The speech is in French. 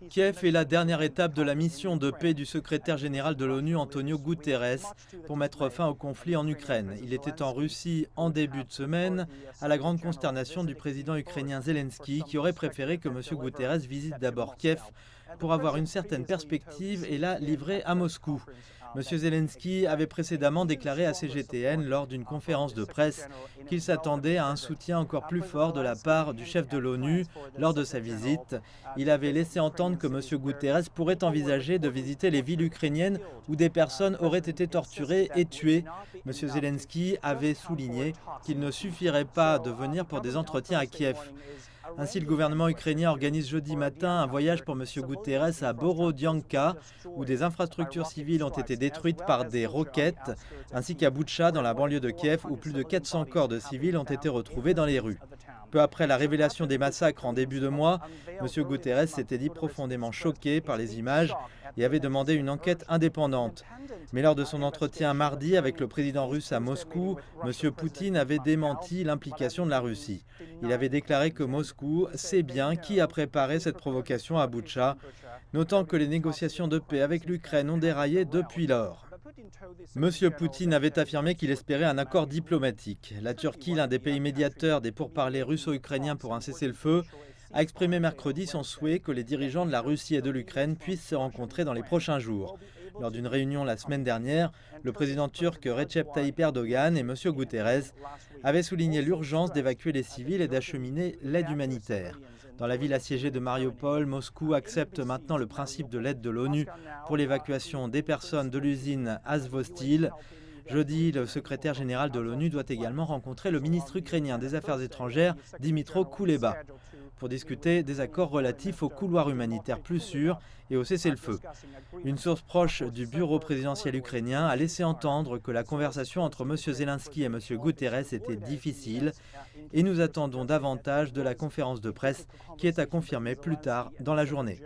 Kiev est la dernière étape de la mission de paix du secrétaire général de l'ONU Antonio Guterres pour mettre fin au conflit en Ukraine. Il était en Russie en début de semaine, à la grande consternation du président ukrainien Zelensky qui aurait préféré que M. Guterres visite d'abord Kiev pour avoir une certaine perspective et la livrer à Moscou. M. Zelensky avait précédemment déclaré à CGTN lors d'une conférence de presse qu'il s'attendait à un soutien encore plus fort de la part du chef de l'ONU lors de sa visite. Il avait laissé entendre que M. Guterres pourrait envisager de visiter les villes ukrainiennes où des personnes auraient été torturées et tuées. M. Zelensky avait souligné qu'il ne suffirait pas de venir pour des entretiens à Kiev. Ainsi, le gouvernement ukrainien organise jeudi matin un voyage pour M. Guterres à Borodianka, où des infrastructures civiles ont été détruites par des roquettes, ainsi qu'à Boutcha, dans la banlieue de Kiev, où plus de 400 corps de civils ont été retrouvés dans les rues. Peu après la révélation des massacres en début de mois, M. Guterres s'était dit profondément choqué par les images et avait demandé une enquête indépendante. Mais lors de son entretien mardi avec le président russe à Moscou, M. Poutine avait démenti l'implication de la Russie. Il avait déclaré que Moscou sait bien qui a préparé cette provocation à Boutcha, notant que les négociations de paix avec l'Ukraine ont déraillé depuis lors. M. Poutine avait affirmé qu'il espérait un accord diplomatique. La Turquie, l'un des pays médiateurs des pourparlers russo-ukrainiens pour un cessez-le-feu, a exprimé mercredi son souhait que les dirigeants de la Russie et de l'Ukraine puissent se rencontrer dans les prochains jours. Lors d'une réunion la semaine dernière, le président turc Recep Tayyip Erdogan et M. Guterres avaient souligné l'urgence d'évacuer les civils et d'acheminer l'aide humanitaire. Dans la ville assiégée de Mariupol, Moscou accepte maintenant le principe de l'aide de l'ONU pour l'évacuation des personnes de l'usine Azovstal. Jeudi, le secrétaire général de l'ONU doit également rencontrer le ministre ukrainien des Affaires étrangères, Dmytro Kuleba, pour discuter des accords relatifs aux couloirs humanitaires plus sûrs et au cessez-le-feu. Une source proche du bureau présidentiel ukrainien a laissé entendre que la conversation entre M. Zelensky et M. Guterres était difficile et nous attendons davantage de la conférence de presse qui est à confirmer plus tard dans la journée.